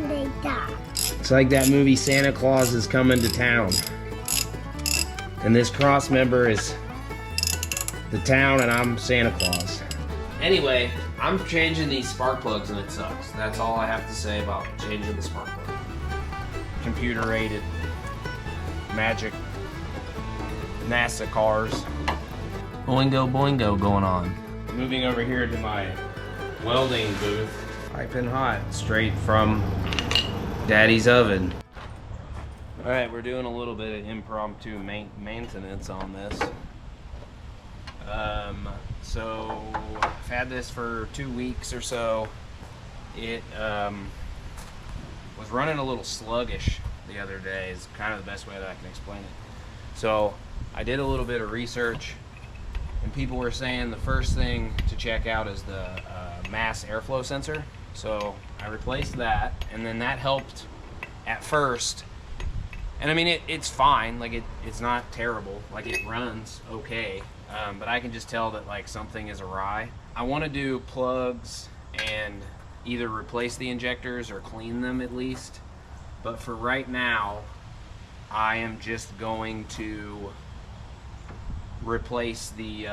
and they die. It's like that movie Santa Claus is Coming to Town. And this cross member is the town and I'm Santa Claus. Anyway, I'm changing these spark plugs and it sucks. That's all I have to say about changing the spark plug. Computer rated magic NASA cars. Boingo boingo going on. Moving over here to my welding booth. Piping hot, straight from Daddy's oven. All right, we're doing a little bit of impromptu maintenance on this. So I've had this for 2 weeks or so. It was running a little sluggish the other day is kind of the best way that I can explain it. So I did a little bit of research and people were saying the first thing to check out is the mass airflow sensor. So I replaced that, and then that helped at first. And I mean, it's fine, like it's not terrible, like it runs okay, but I can just tell that like something is awry. I want to do plugs and either replace the injectors or clean them at least. But for right now, I am just going to replace the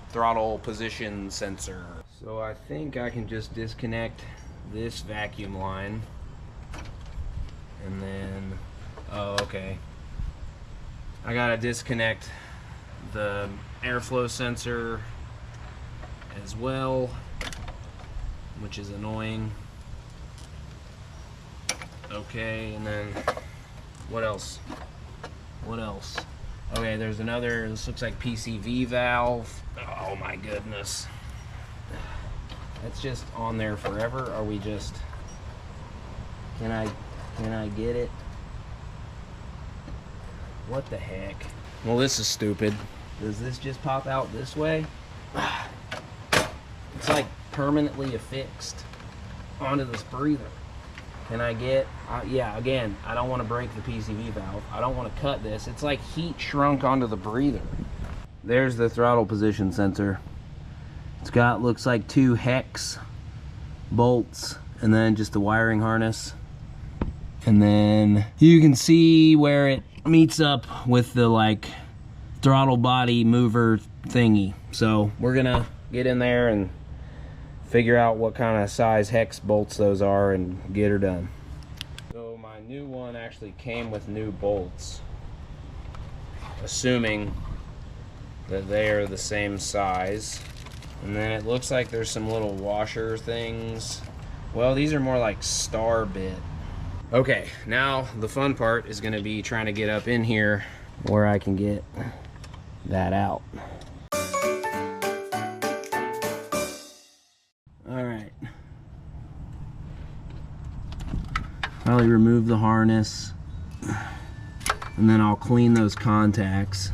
throttle position sensor. So I think I can just disconnect this vacuum line and then, oh, okay. I gotta disconnect the airflow sensor as well, which is annoying. Okay, and then what else? What else? Okay, there's another, this looks like PCV valve. Oh my goodness. It's just on there forever. Are we just, can I get it? What the heck? Well, this is stupid. Does this just pop out this way? It's like permanently affixed onto this breather. Can I get, yeah, again, I don't want to break the PCV valve. I don't want to cut this. It's like heat shrunk onto the breather. There's the throttle position sensor. It's got, looks like 2 hex bolts and then just the wiring harness. And then you can see where it meets up with the like throttle body mover thingy. So we're gonna get in there and figure out what kind of size hex bolts those are and get her done. So my new one actually came with new bolts, assuming that they are the same size. And then it looks like there's some little washer things. Well, these are more like star bit. Okay, now the fun part is gonna be trying to get up in here where I can get that out. All right. Probably remove the harness and then I'll clean those contacts.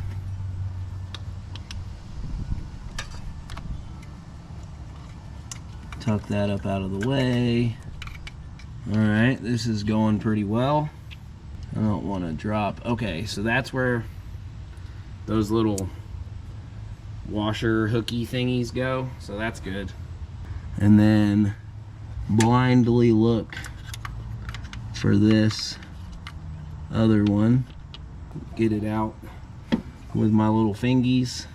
Tuck that up out of the way. All right, this is going pretty well. I don't want to drop. Okay, so that's where those little washer hooky thingies go, so that's good. And then blindly look for this other one. Get it out with my little fingies.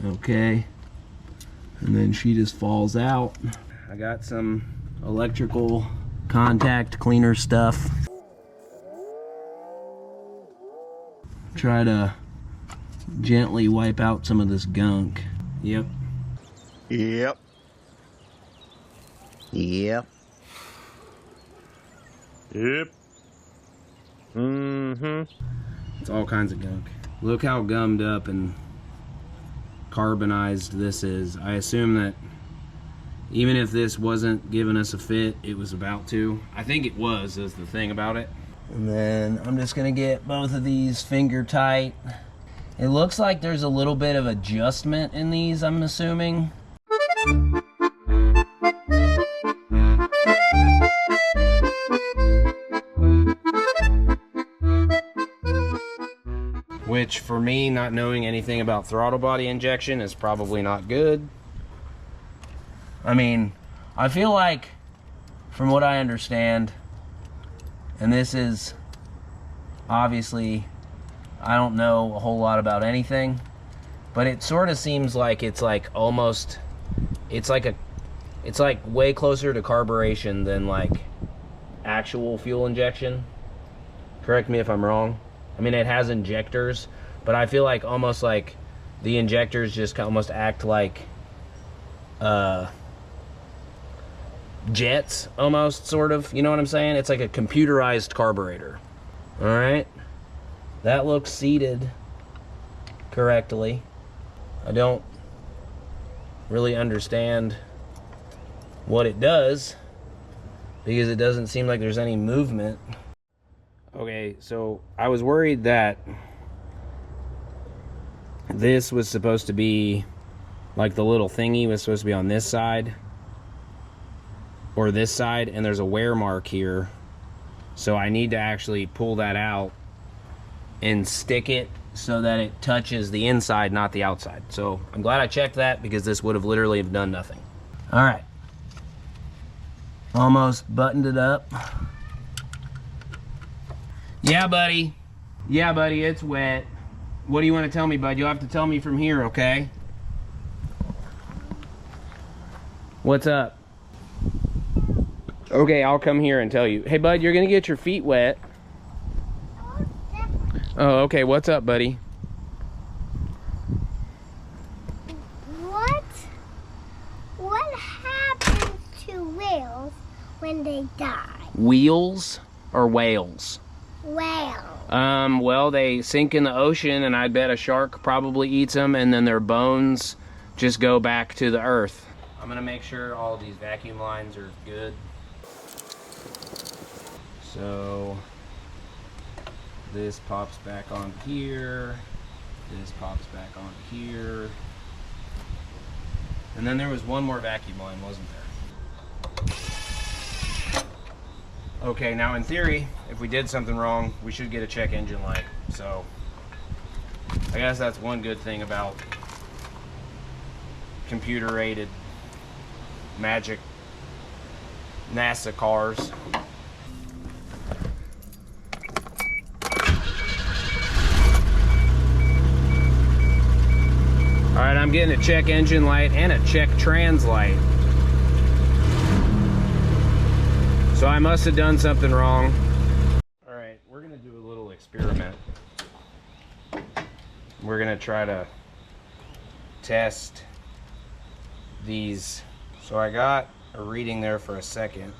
Okay, and then she just falls out. I got some electrical contact cleaner stuff. Try to gently wipe out some of this gunk. Yep. Yep. Yep. Yep. Mm-hmm. It's all kinds of gunk. Look how gummed up and carbonized this is. I assume that even if this wasn't giving us a fit, it was about to. I think it was, is the thing about it. And then I'm just gonna get both of these finger tight. It looks like there's a little bit of adjustment in these, I'm assuming. Which, for me, not knowing anything about throttle body injection is probably not good. I mean, I feel like from what I understand, and this is obviously, I don't know a whole lot about anything, but it sort of seems like it's like almost, it's like way closer to carburation than like actual fuel injection. Correct me if I'm wrong. I mean, it has injectors, but I feel like almost like the injectors just almost act like jets, almost, sort of. You know what I'm saying? It's like a computerized carburetor. All right, that looks seated correctly. I don't really understand what it does because it doesn't seem like there's any movement. Okay, so I was worried that this was supposed to be like the little thingy was supposed to be on this side or this side, and there's a wear mark here, so I need to actually pull that out and stick it so that it touches the inside, not the outside. So I'm glad I checked that because this would have literally done nothing. All right, almost buttoned it up. Yeah, buddy, it's wet. What do you want to tell me, bud? You'll have to tell me from here, okay? What's up? Okay, I'll come here and tell you. Hey, bud, you're gonna get your feet wet. Oh, okay, what's up, buddy? What happens to whales when they die? Wheels or whales? Whales. Well, they sink in the ocean, and I bet a shark probably eats them, and then their bones just go back to the earth. I'm gonna make sure all of these vacuum lines are good. So this pops back on here, this pops back on here, and then there was one more vacuum line, wasn't there? Okay, now in theory, if we did something wrong, we should get a check engine light. So I guess that's one good thing about computer-aided magic NASA cars. All right, I'm getting a check engine light and a check trans light. So I must have done something wrong. All right, we're gonna do a little experiment. We're gonna try to test these. So I got a reading there for a second.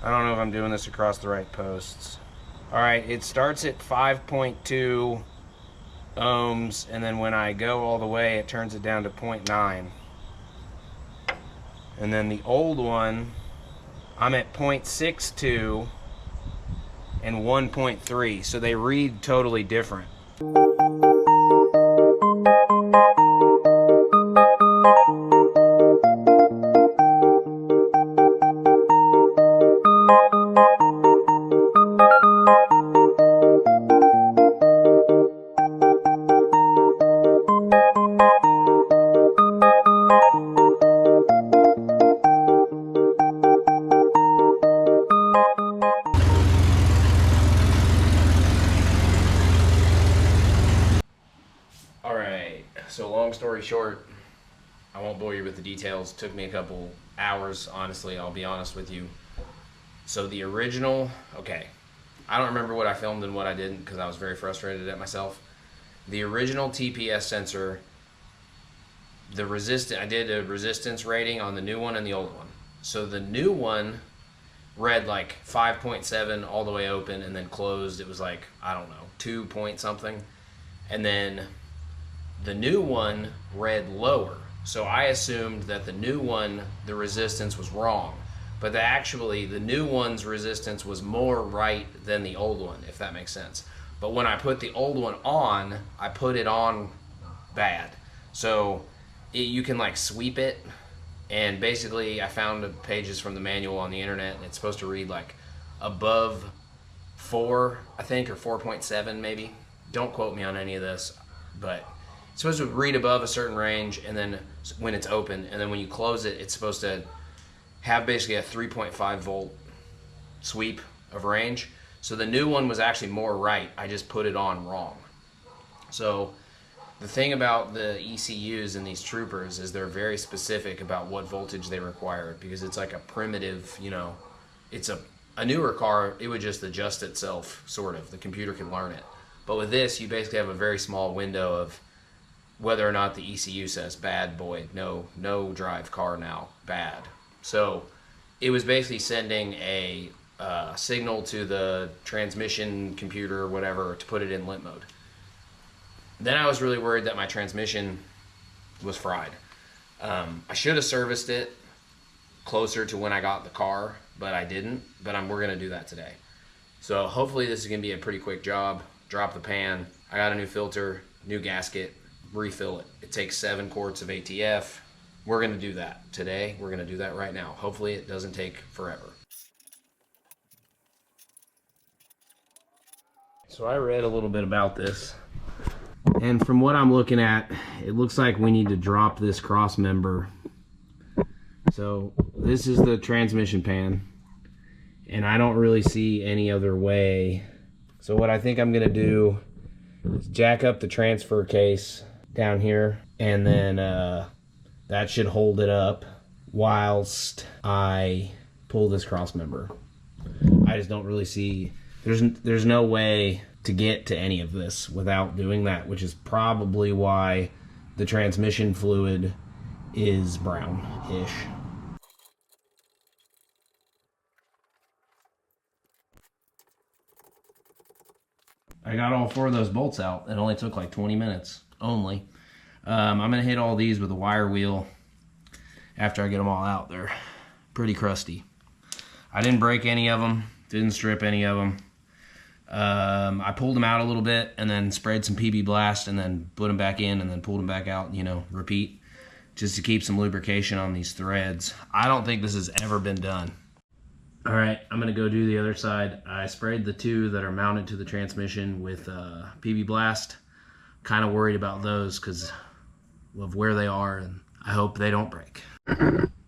I don't know if I'm doing this across the right posts. All right, it starts at 5.2 ohms, and then when I go all the way, it turns it down to 0.9. And then the old one, I'm at 0.62 and 1.3, so they read totally different. So long story short, I won't bore you with the details. It took me a couple hours, honestly, I'll be honest with you. So the original, okay, I don't remember what I filmed and what I didn't because I was very frustrated at myself. The original TPS sensor, I did a resistance rating on the new one and the old one. So the new one read like 5.7 all the way open and then closed. It was like, I don't know, 2 point something. And then the new one read lower. So I assumed that the new one, the resistance was wrong. But the new one's resistance was more right than the old one, if that makes sense. But when I put the old one on, I put it on bad. So you can like sweep it, and basically I found pages from the manual on the internet, and it's supposed to read like above 4, I think, or 4.7 maybe. Don't quote me on any of this, but it's supposed to read above a certain range, and then when it's open, and then when you close it, it's supposed to have basically a 3.5 volt sweep of range. So the new one was actually more right. I just put it on wrong. So the thing about the ECUs in these troopers is they're very specific about what voltage they require, because it's like a primitive, you know, it's a newer car, it would just adjust itself, sort of. The computer can learn it. But with this, you basically have a very small window of whether or not the ECU says bad boy, no drive car now, bad. So it was basically sending a signal to the transmission computer or whatever to put it in limp mode. Then I was really worried that my transmission was fried. I should have serviced it closer to when I got the car, but I didn't. But we're gonna do that today. So hopefully this is gonna be a pretty quick job. Drop the pan. I got a new filter, new gasket, refill it. It takes 7 quarts of ATF. We're gonna do that today. We're gonna do that right now. Hopefully it doesn't take forever. So I read a little bit about this, and from what I'm looking at, it looks like we need to drop this cross member. So this is the transmission pan, and I don't really see any other way. So what I think I'm gonna do is jack up the transfer case down here, and then that should hold it up whilst I pull this cross member. I just don't really see, there's no way to get to any of this without doing that, which is probably why the transmission fluid is brown-ish. I got all 4 of those bolts out. It only took like 20 minutes only. I'm gonna hit all these with a wire wheel after I get them all out. They're pretty crusty. I didn't break any of them, didn't strip any of them. I pulled them out a little bit and then sprayed some PB Blast and then put them back in and then pulled them back out, you know, repeat, just to keep some lubrication on these threads. I don't think this has ever been done. All right, I'm gonna go do the other side. I sprayed the 2 that are mounted to the transmission with PB Blast. Kind of worried about those because of where they are, and I hope they don't break.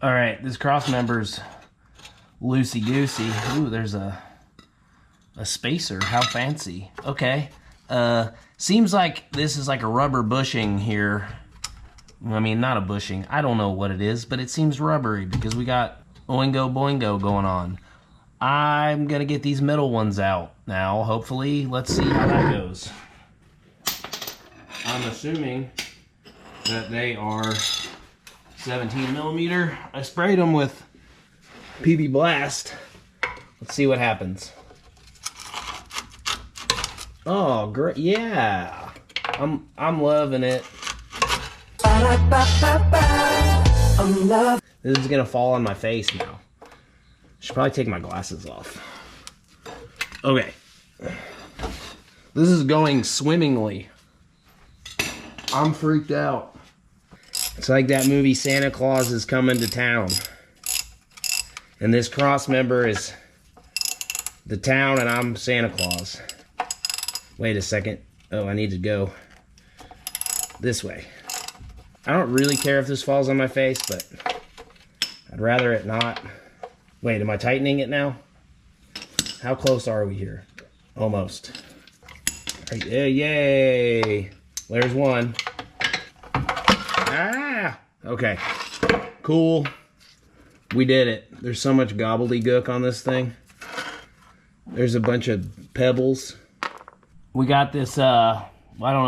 All right, this cross member's loosey-goosey. Ooh, there's a spacer. How fancy. Okay. Seems like this is like a rubber bushing here. I mean, not a bushing. I don't know what it is, but it seems rubbery because we got oingo boingo going on. I'm gonna get these middle ones out now, hopefully. Let's see how that goes. I'm assuming that they are 17 millimeter. I sprayed them with PB Blast. Let's see what happens. Oh, great! Yeah, I'm loving it. This is gonna fall on my face now. Should probably take my glasses off. Okay, this is going swimmingly. I'm freaked out. It's like that movie Santa Claus is Coming to Town. And this cross member is the town and I'm Santa Claus. Wait a second. Oh, I need to go this way. I don't really care if this falls on my face, but I'd rather it not. Wait, am I tightening it now? How close are we here? Almost. Yay! There's one. Ah! Okay. Cool. We did it. There's so much gobbledygook on this thing. There's a bunch of pebbles. We got this, I don't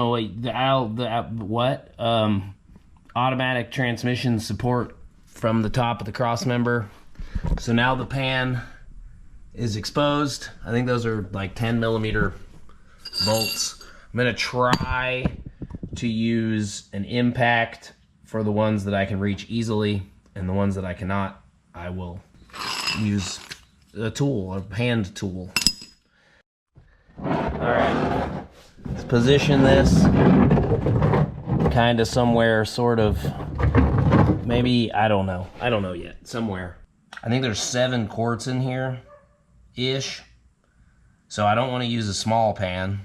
know, automatic transmission support from the top of the cross member. So now the pan is exposed. I think those are like 10 millimeter bolts. I'm gonna try to use an impact for the ones that I can reach easily, and the ones that I cannot, I will use a tool, a hand tool. All right, let's position this kind of somewhere, sort of, maybe, I don't know yet, somewhere. I think there's 7 quarts in here, ish. So I don't want to use a small pan.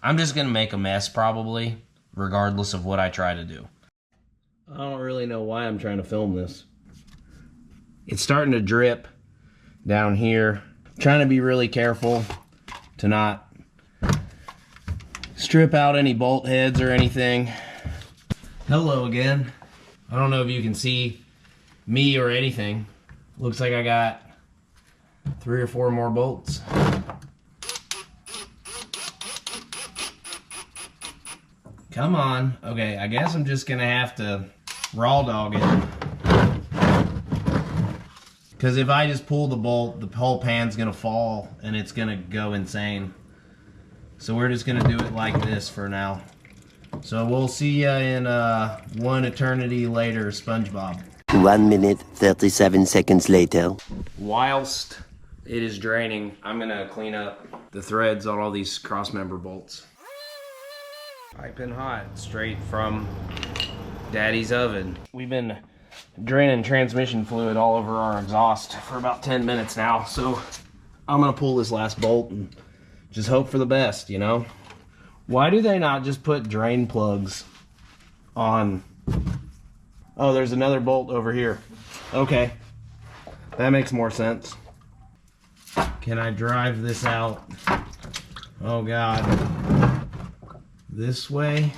I'm just gonna make a mess probably, regardless of what I try to do. I don't really know why I'm trying to film this. It's starting to drip down here. I'm trying to be really careful to not strip out any bolt heads or anything. Hello again. I don't know if you can see me or anything. Looks like I got 3 or 4 more bolts. Come on. Okay, I guess I'm just gonna have to raw dog it. Because if I just pull the bolt, the whole pan's gonna fall and it's gonna go insane. So we're just gonna do it like this for now. So we'll see ya in one eternity later, SpongeBob. 1 minute, 37 seconds later. Whilst it is draining, I'm gonna clean up the threads on all these cross-member bolts. Piping hot, straight from Daddy's oven. We've been draining transmission fluid all over our exhaust for about 10 minutes now, so I'm gonna pull this last bolt and just hope for the best, you know? Why do they not just put drain plugs on? Oh, there's another bolt over here. Okay, that makes more sense. Can I drive this out? Oh God. This way?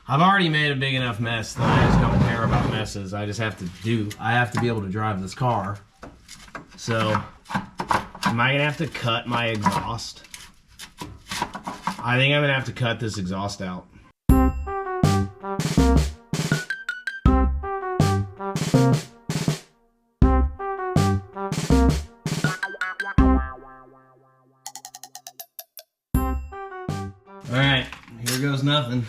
I've already made a big enough mess that I just don't care about messes. I have to be able to drive this car. So, am I gonna have to cut my exhaust? I think I'm gonna have to cut this exhaust out. Alright, here goes nothing.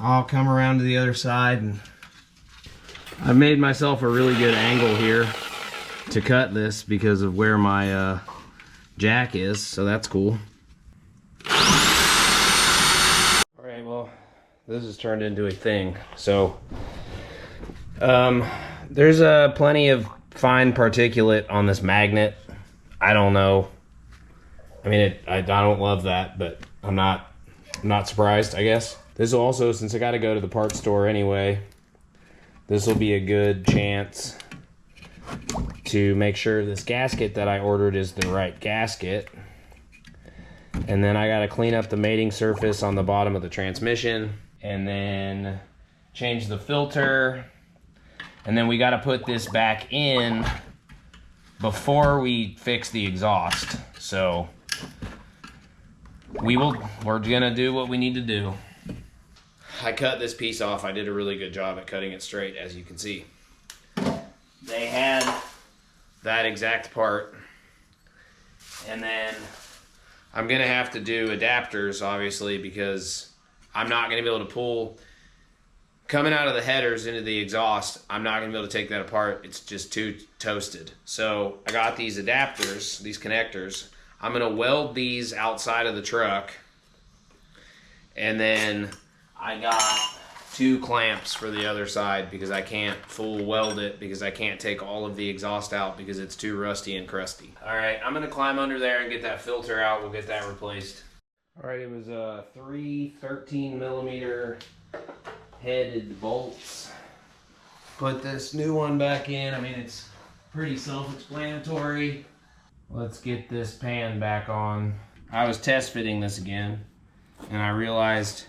I'll come around to the other side, and I've made myself a really good angle here to cut this because of where my jack is, so that's cool. Alright, well, this has turned into a thing. So, there's plenty of fine particulate on this magnet. I don't know. I mean, I don't love that, but I'm not surprised, I guess. This will also, since I got to go to the parts store anyway, this will be a good chance to make sure this gasket that I ordered is the right gasket. And then I got to clean up the mating surface on the bottom of the transmission, and then change the filter. And then we got to put this back in before we fix the exhaust. So we're gonna do what we need to do. I cut this piece off. I did a really good job at cutting it straight, as you can see. They had that exact part. And then I'm gonna have to do adapters, obviously, because I'm not gonna be able to pull coming out of the headers into the exhaust. I'm not gonna be able to take that apart. It's just too toasted. So I got these adapters, these connectors. I'm gonna weld these outside of the truck, and then I got 2 clamps for the other side because I can't full weld it because I can't take all of the exhaust out because it's too rusty and crusty. All right, I'm gonna climb under there and get that filter out. We'll get that replaced. All right, it was 3 13mm headed bolts. Put this new one back in. I mean, it's pretty self-explanatory. Let's get this pan back on. I was test fitting this again, and I realized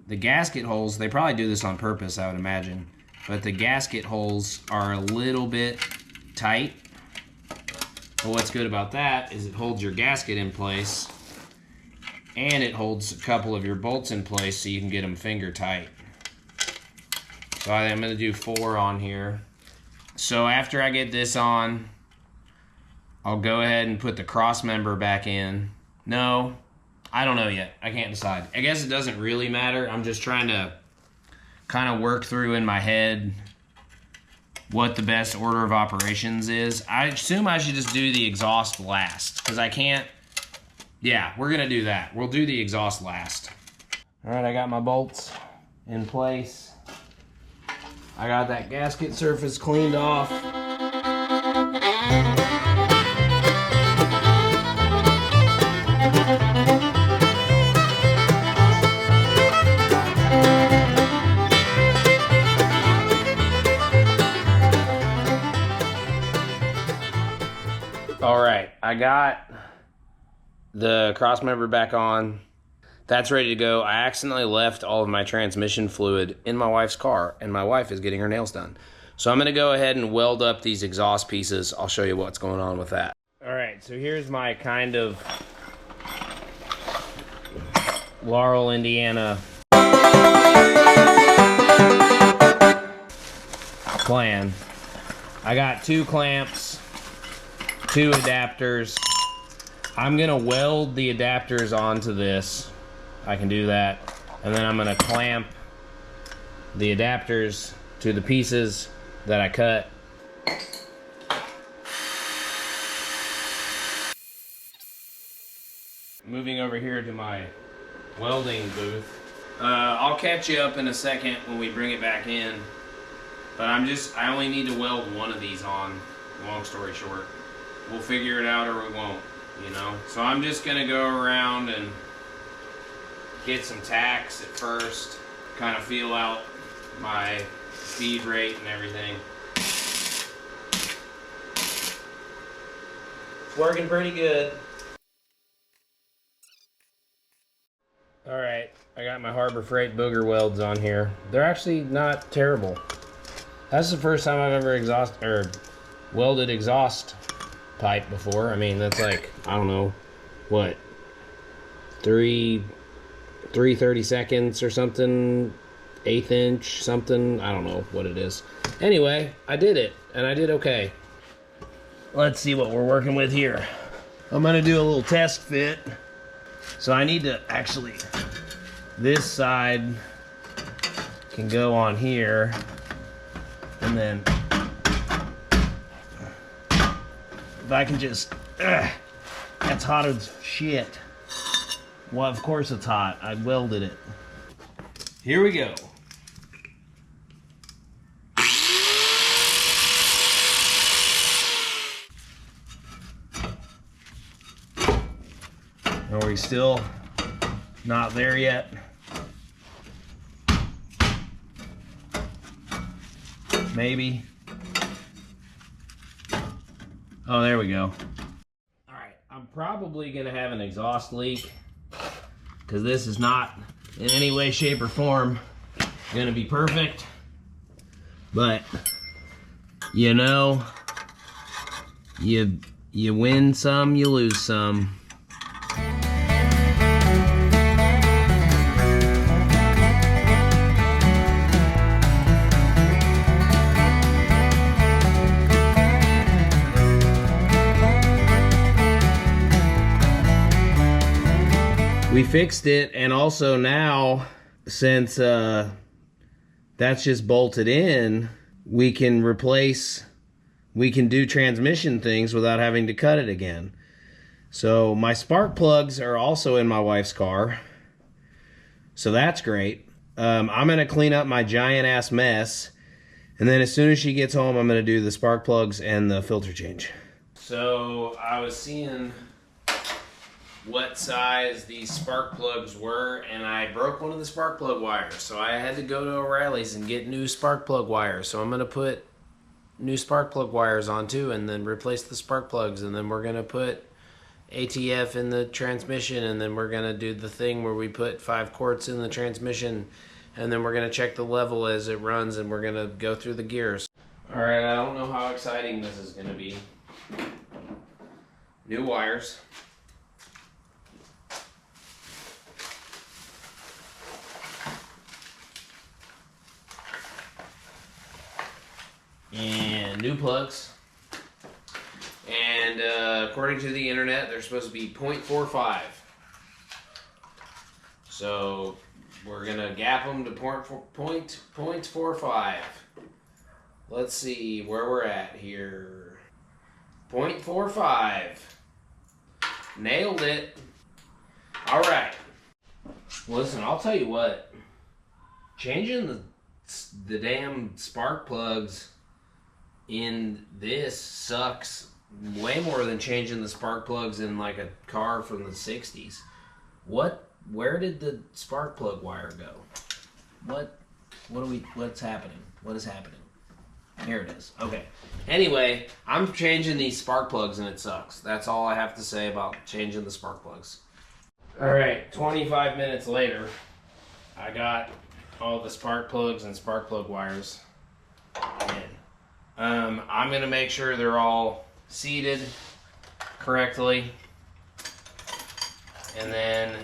the gasket holes, they probably do this on purpose, I would imagine, but the gasket holes are a little bit tight. But what's good about that is it holds your gasket in place, and it holds a couple of your bolts in place so you can get them finger tight. So I'm gonna do 4 on here. So after I get this on, I'll go ahead and put the cross member back in. No, I don't know yet. I can't decide. I guess it doesn't really matter. I'm just trying to kind of work through in my head what the best order of operations is. I assume I should just do the exhaust last, because I can't. Yeah, we're gonna do that. We'll do the exhaust last. All right, I got my bolts in place. I got that gasket surface cleaned off. All right, I got the cross member back on. That's ready to go. I accidentally left all of my transmission fluid in my wife's car, and my wife is getting her nails done. So I'm going to go ahead and weld up these exhaust pieces. I'll show you what's going on with that. All right, so here's my kind of Laurel, Indiana plan. I got 2 clamps, 2 adapters. I'm gonna weld the adapters onto this. I can do that. And then I'm gonna clamp the adapters to the pieces that I cut. Moving over here to my welding booth. I'll catch you up in a second when we bring it back in. But I only need to weld one of these on, long story short. We'll figure it out or we won't, you know? So I'm just gonna go around and get some tacks at first, kind of feel out my speed rate and everything. It's working pretty good. All right, I got my Harbor Freight booger welds on here. They're actually not terrible. That's the first time I've ever welded exhaust pipe before. I mean, that's like, I don't know, what, 30 seconds or something, 1/8 inch something. I don't know what it is. Anyway, I did it, and I did okay. Let's see what we're working with here. I'm gonna do a little test fit. So I need to actually, this side can go on here. And then, if I can just, that's hot as shit. Well, of course it's hot. I welded it. Here we go. Are we still not there yet? Maybe. Oh, there we go. All right, I'm probably gonna have an exhaust leak because this is not in any way, shape, or form gonna be perfect. But you know, you win some, you lose some. We fixed it, and also now, since that's just bolted in, we can do transmission things without having to cut it again. So my spark plugs are also in my wife's car, so that's great. I'm gonna clean up my giant ass mess, and then as soon as she gets home, I'm gonna do the spark plugs and the filter change. So I was seeing what size these spark plugs were, and I broke one of the spark plug wires, so I had to go to O'Reilly's and get new spark plug wires. So I'm gonna put new spark plug wires on too, and then replace the spark plugs, and then we're gonna put ATF in the transmission, and then we're gonna do the thing where we put 5 quarts in the transmission, and then we're gonna check the level as it runs, and we're gonna go through the gears. All right, I don't know how exciting this is gonna be. New wires. And new plugs, and according to the internet, they're supposed to be 0.45. So we're gonna gap them to 0.45. Let's see where we're at here. 0.45. Nailed it. All right. Listen, I'll tell you what. Changing the damn spark plugs in this sucks way more than changing the spark plugs in like a car from the 60s. Where did the spark plug wire go? What's happening? What is happening? Here it is. Okay. Anyway, I'm changing these spark plugs and it sucks. That's all I have to say about changing the spark plugs. All right, 25 minutes later, I got all the spark plugs and spark plug wires in. I'm gonna make sure they're all seated correctly. And then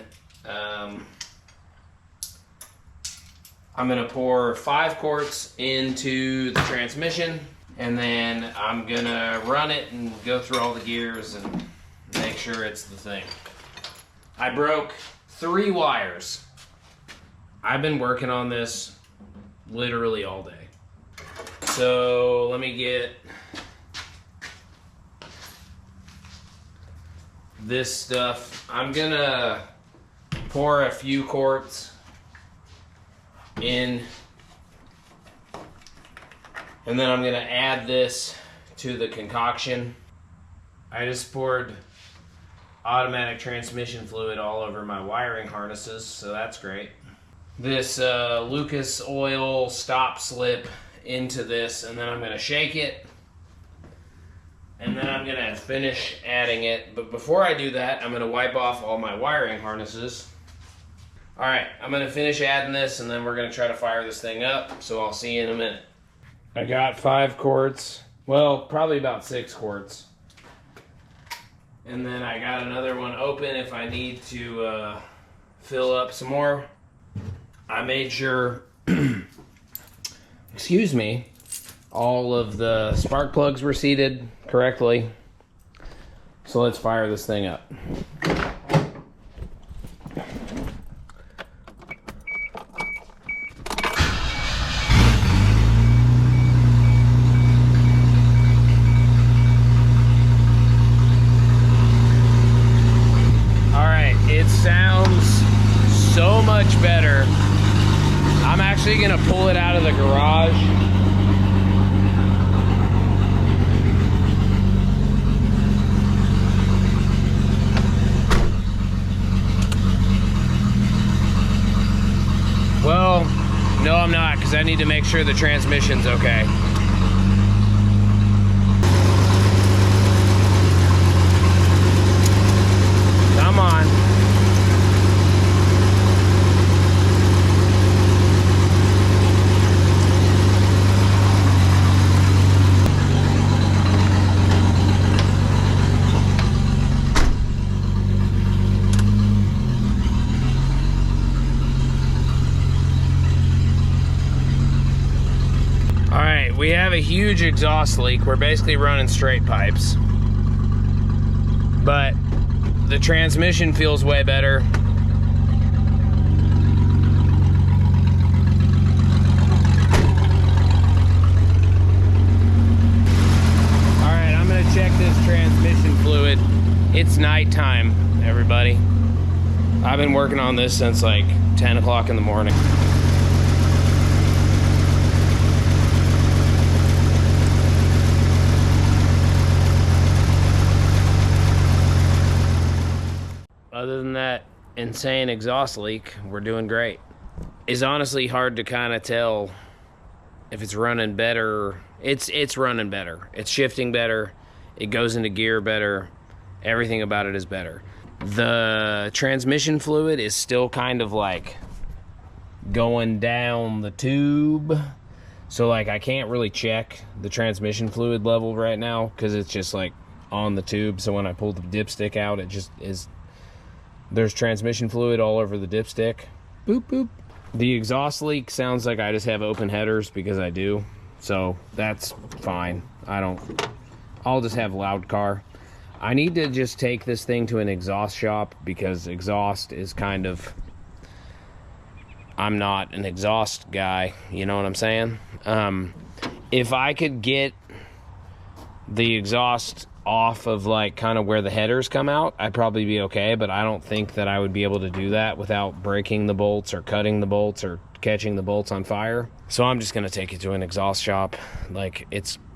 I'm gonna pour 5 quarts into the transmission, and then I'm gonna run it and go through all the gears and make sure it's the thing. I broke 3 wires. I've been working on this literally all day. So let me get this stuff. I'm gonna pour a few quarts in, and then I'm gonna add this to the concoction. I just poured automatic transmission fluid all over my wiring harnesses, so that's great. This Lucas oil stop slip into this, and then I'm gonna shake it, and then I'm gonna finish adding it. But before I do that, I'm gonna wipe off all my wiring harnesses. All right, I'm gonna finish adding this, and then we're gonna try to fire this thing up, so I'll see you in a minute. I got 5 quarts, well, probably about 6 quarts. And then I got another one open if I need to fill up some more. I made sure, excuse me, all of the spark plugs were seated correctly. So let's fire this thing up. So much better. I'm actually gonna pull it out of the garage. Well, no I'm not, because I need to make sure the transmission's okay. Come on. We have a huge exhaust leak. We're basically running straight pipes. But the transmission feels way better. All right, I'm gonna check this transmission fluid. It's nighttime, everybody. I've been working on this since like 10 o'clock in the morning. Other than that insane exhaust leak, we're doing great. It's honestly hard to kind of tell if it's running better. It's running better. It's shifting better. It goes into gear better. Everything about it is better. The transmission fluid is still kind of like going down the tube. So like I can't really check the transmission fluid level right now because it's just like on the tube. So when I pull the dipstick out, it just is. There's transmission fluid all over the dipstick. Boop, boop. The exhaust leak sounds like I just have open headers because I do. So that's fine. I'll just have loud car. I need to just take this thing to an exhaust shop because exhaust is kind of... I'm not an exhaust guy. You know what I'm saying? If I could get the exhaust off of like kind of where the headers come out, I'd probably be okay, but I don't think that I would be able to do that without breaking the bolts or cutting the bolts or catching the bolts on fire. So I'm just gonna take it to an exhaust shop. Like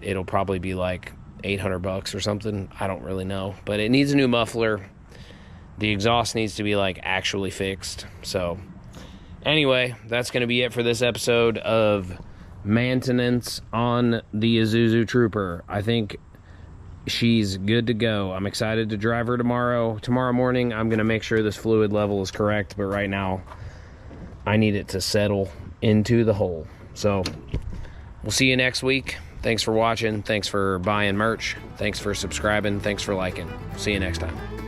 it'll probably be like $800 or something. I don't really know, but it needs a new muffler. The exhaust needs to be like actually fixed. So anyway, that's gonna be it for this episode of maintenance on the IZUZU Trooper. I think she's good to go. I'm excited to drive her tomorrow. Tomorrow morning, I'm going to make sure this fluid level is correct, but right now, I need it to settle into the hole. So, we'll see you next week. Thanks for watching. Thanks for buying merch. Thanks for subscribing. Thanks for liking. See you next time.